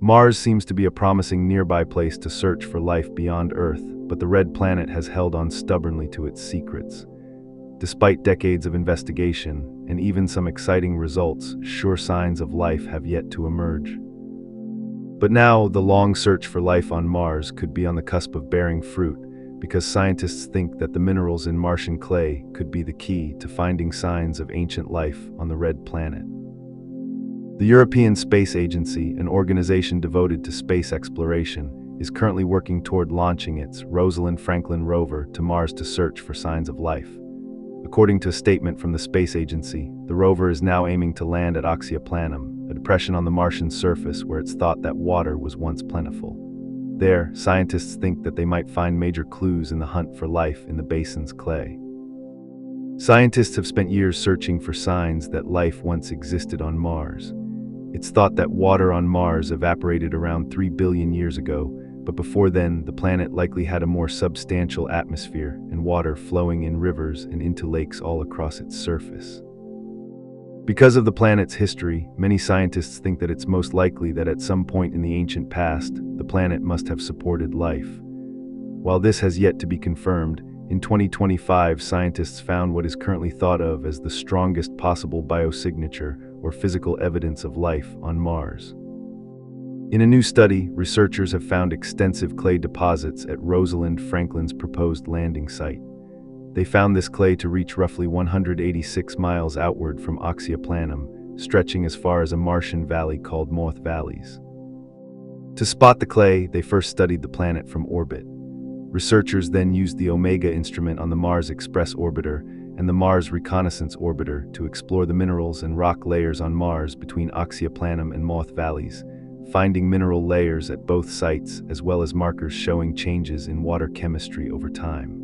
Mars seems to be a promising nearby place to search for life beyond Earth, but the red planet has held on stubbornly to its secrets. Despite decades of investigation, and even some exciting results, sure signs of life have yet to emerge. But now, the long search for life on Mars could be on the cusp of bearing fruit, because scientists think that the minerals in Martian clay could be the key to finding signs of ancient life on the red planet. The European Space Agency, an organization devoted to space exploration, is currently working toward launching its Rosalind Franklin rover to Mars to search for signs of life. According to a statement from the space agency, the rover is now aiming to land at Oxyaplanum, a depression on the Martian surface where it's thought that water was once plentiful. There, scientists think that they might find major clues in the hunt for life in the basin's clay. Scientists have spent years searching for signs that life once existed on Mars. It's thought that water on Mars evaporated around 3 billion years ago, but before then, the planet likely had a more substantial atmosphere and water flowing in rivers and into lakes all across its surface. Because of the planet's history, many scientists think that it's most likely that at some point in the ancient past, the planet must have supported life. While this has yet to be confirmed, in 2025 scientists found what is currently thought of as the strongest possible biosignature or physical evidence of life on Mars. In a new study, researchers have found extensive clay deposits at Rosalind Franklin's proposed landing site. They found this clay to reach roughly 186 miles outward from Oxyaplanum, stretching as far as a Martian valley called Moth Valleys. To spot the clay, they first studied the planet from orbit. Researchers then used the Omega instrument on the Mars Express orbiter and the Mars Reconnaissance orbiter to explore the minerals and rock layers on Mars between Oxyaplanum and Moth Valleys, finding mineral layers at both sites as well as markers showing changes in water chemistry over time.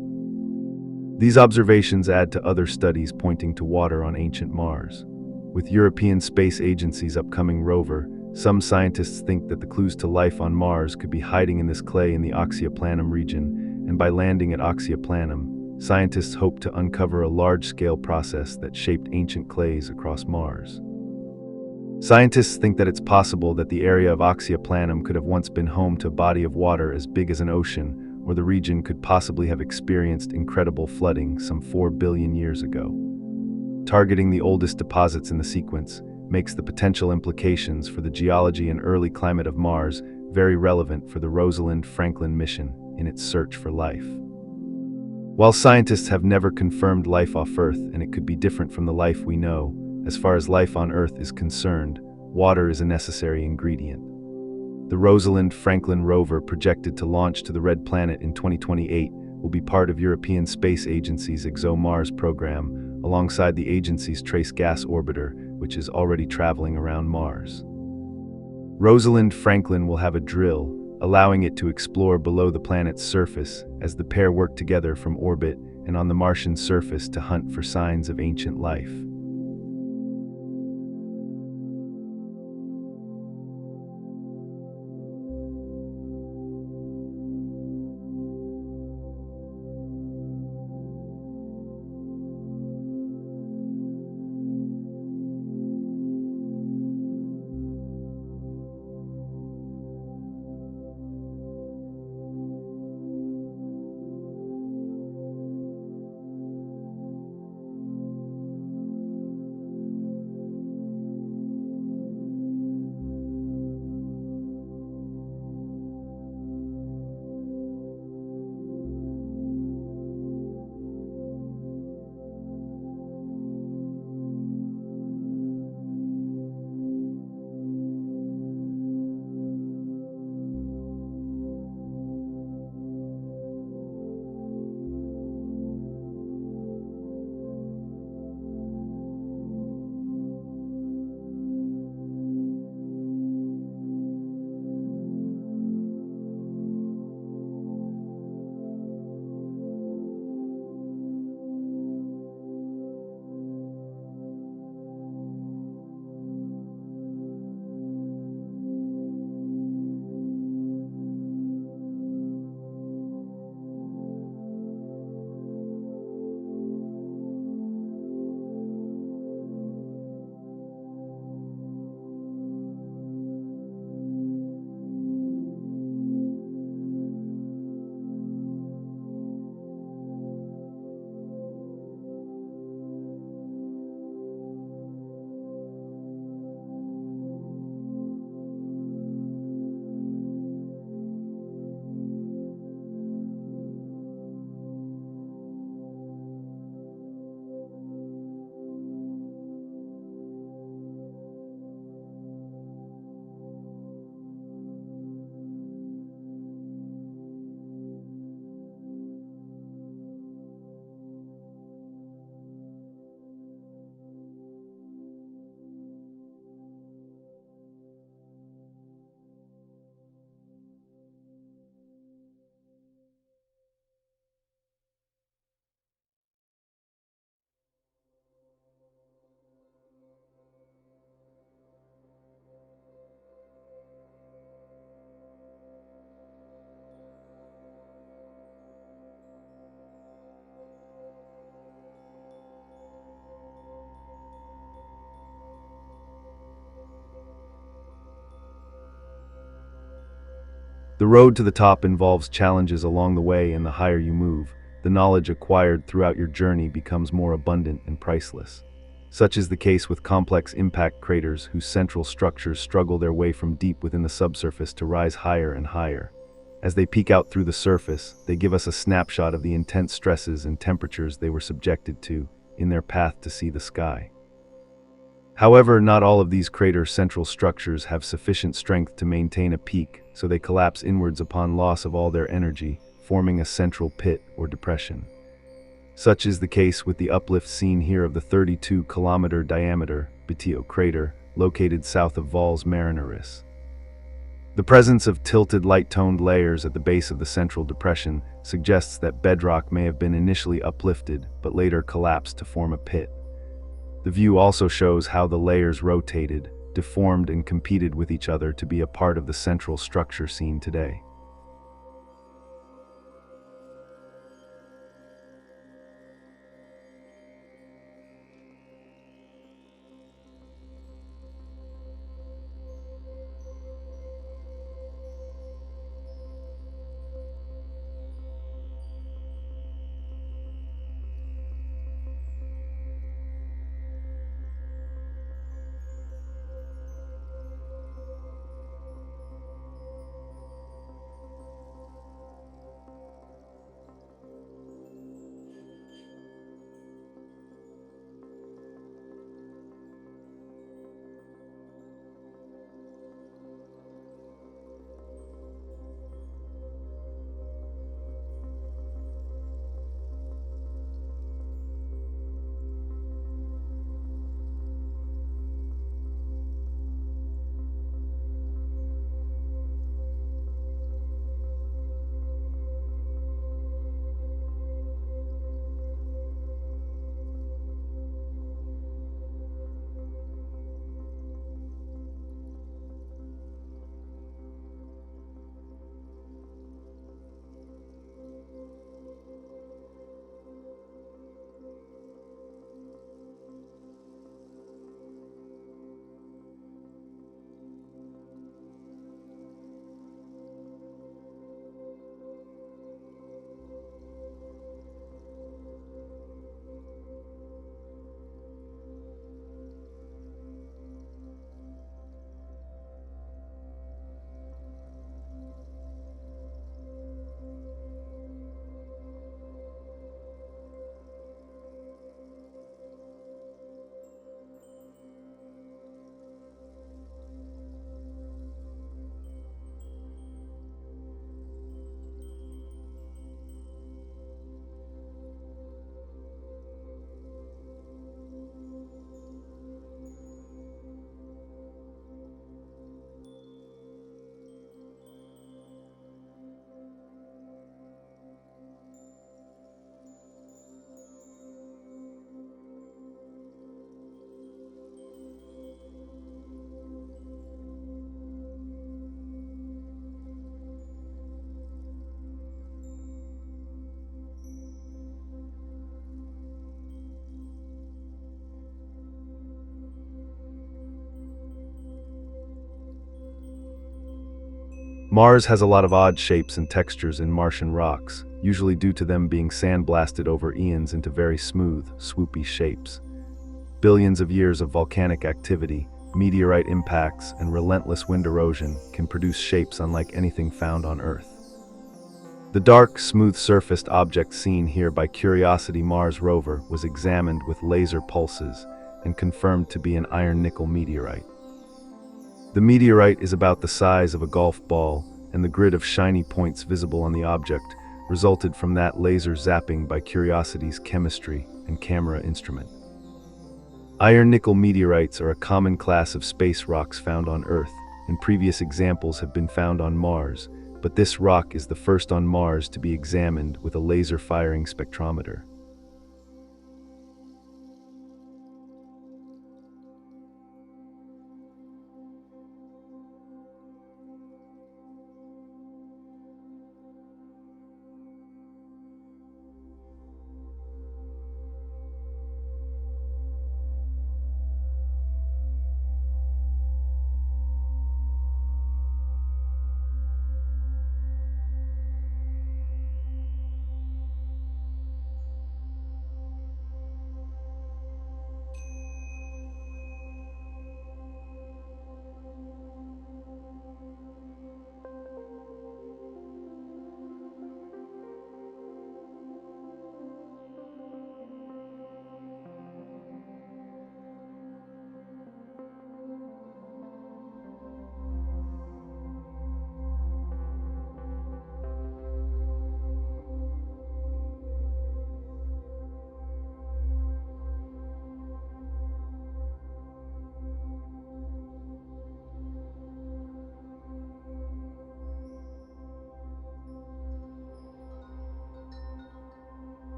These observations add to other studies pointing to water on ancient Mars. With European Space Agency's upcoming rover, some scientists think that the clues to life on Mars could be hiding in this clay in the Oxyaplanum region, and by landing at Oxyaplanum, scientists hope to uncover a large-scale process that shaped ancient clays across Mars. Scientists think that it's possible that the area of Oxyaplanum could have once been home to a body of water as big as an ocean, or the region could possibly have experienced incredible flooding some 4 billion years ago. Targeting the oldest deposits in the sequence makes the potential implications for the geology and early climate of Mars very relevant for the Rosalind Franklin mission in its search for life. While scientists have never confirmed life off Earth, and it could be different from the life we know, as far as life on Earth is concerned, water is a necessary ingredient. The Rosalind Franklin rover, projected to launch to the Red Planet in 2028, will be part of European Space Agency's ExoMars program, alongside the agency's Trace Gas Orbiter, which is already traveling around Mars. Rosalind Franklin will have a drill, allowing it to explore below the planet's surface as the pair work together from orbit and on the Martian surface to hunt for signs of ancient life. road to the top involves challenges along the way, and the higher you move, the knowledge acquired throughout your journey becomes more abundant and priceless. Such is the case with complex impact craters whose central structures struggle their way from deep within the subsurface to rise higher and higher. As they peek out through the surface, they give us a snapshot of the intense stresses and temperatures they were subjected to in their path to see the sky. However, not all of these craters' central structures have sufficient strength to maintain a peak, so they collapse inwards upon loss of all their energy, forming a central pit or depression. Such is the case with the uplift seen here of the 32-kilometer diameter Jezero Crater, located south of Valles Marineris. The presence of tilted light-toned layers at the base of the central depression suggests that bedrock may have been initially uplifted but later collapsed to form a pit. The view also shows how the layers rotated, deformed, and competed with each other to be a part of the central structure seen today. Mars has a lot of odd shapes and textures in Martian rocks, usually due to them being sandblasted over eons into very smooth, swoopy shapes. Billions of years of volcanic activity, meteorite impacts, and relentless wind erosion can produce shapes unlike anything found on Earth. The dark, smooth-surfaced object seen here by Curiosity Mars rover was examined with laser pulses and confirmed to be an iron-nickel meteorite. The meteorite is about the size of a golf ball, and the grid of shiny points visible on the object resulted from that laser zapping by Curiosity's chemistry and camera instrument. Iron-nickel meteorites are a common class of space rocks found on Earth, and previous examples have been found on Mars, but this rock is the first on Mars to be examined with a laser-firing spectrometer.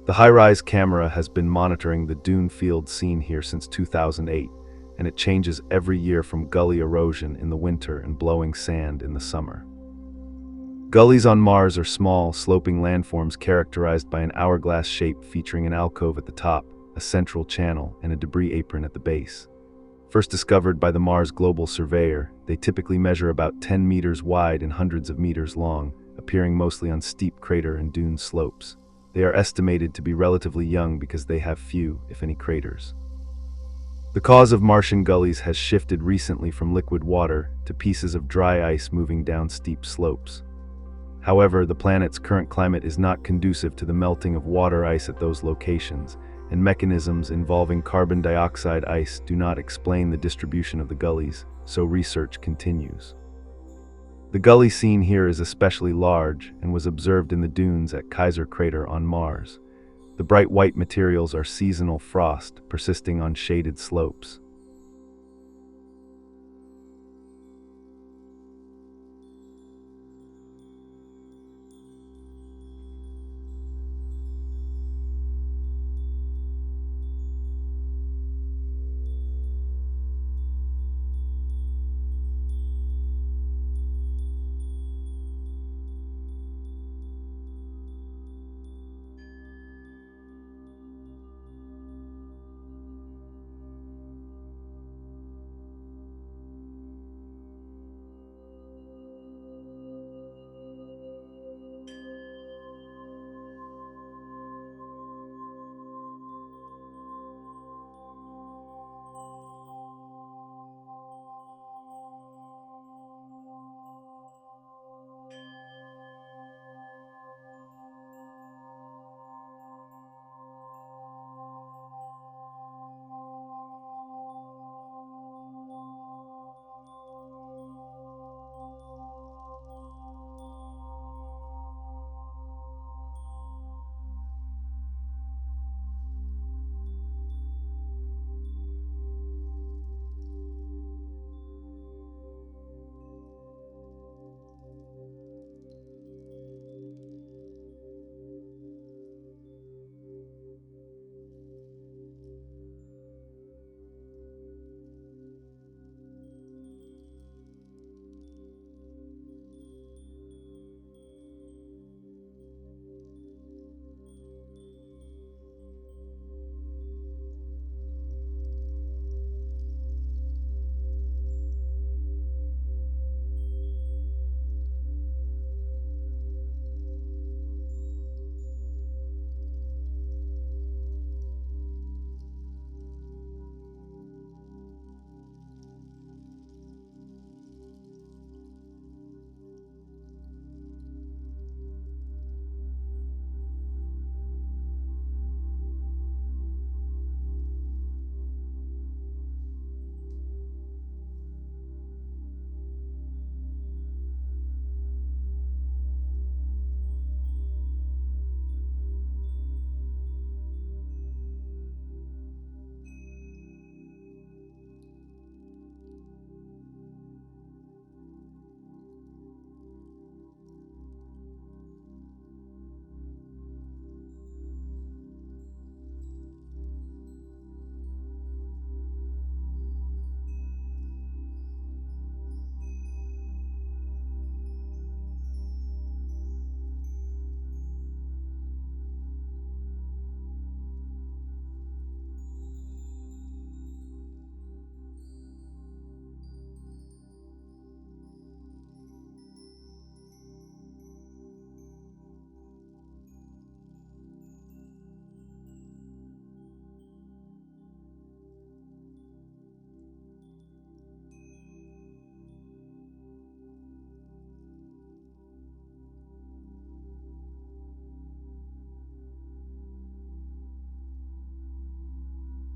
The high-rise camera has been monitoring the dune field seen here since 2008, and it changes every year from gully erosion in the winter and blowing sand in the summer. Gullies on Mars are small, sloping landforms characterized by an hourglass shape featuring an alcove at the top, a central channel, and a debris apron at the base. First discovered by the Mars Global Surveyor, they typically measure about 10 meters wide and hundreds of meters long, appearing mostly on steep crater and dune slopes. They are estimated to be relatively young because they have few, if any, craters. The cause of Martian gullies has shifted recently from liquid water to pieces of dry ice moving down steep slopes. However, the planet's current climate is not conducive to the melting of water ice at those locations, and mechanisms involving carbon dioxide ice do not explain the distribution of the gullies, so research continues. The gully seen here is especially large and was observed in the dunes at Jezero Crater on Mars. The bright white materials are seasonal frost persisting on shaded slopes.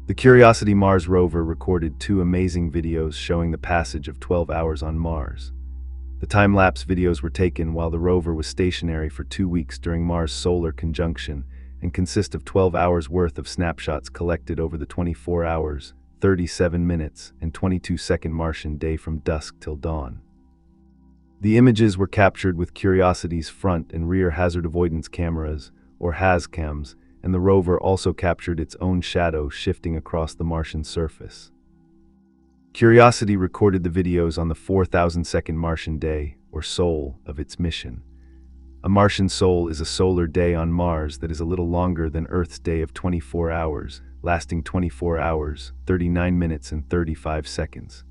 The Curiosity Mars rover recorded 2 amazing videos showing the passage of 12 hours on Mars. The time-lapse videos were taken while the rover was stationary for 2 weeks during Mars' solar conjunction and consist of 12 hours worth of snapshots collected over the 24 hours, 37 minutes, and 22-second Martian day from dusk till dawn. The images were captured with Curiosity's front and rear hazard avoidance cameras, or HAZCAMs, and the rover also captured its own shadow shifting across the Martian surface. Curiosity recorded the videos on the 4,000-second Martian day, or SOL, of its mission. A Martian SOL is a solar day on Mars that is a little longer than Earth's day of 24 hours, lasting 24 hours, 39 minutes and 35 seconds.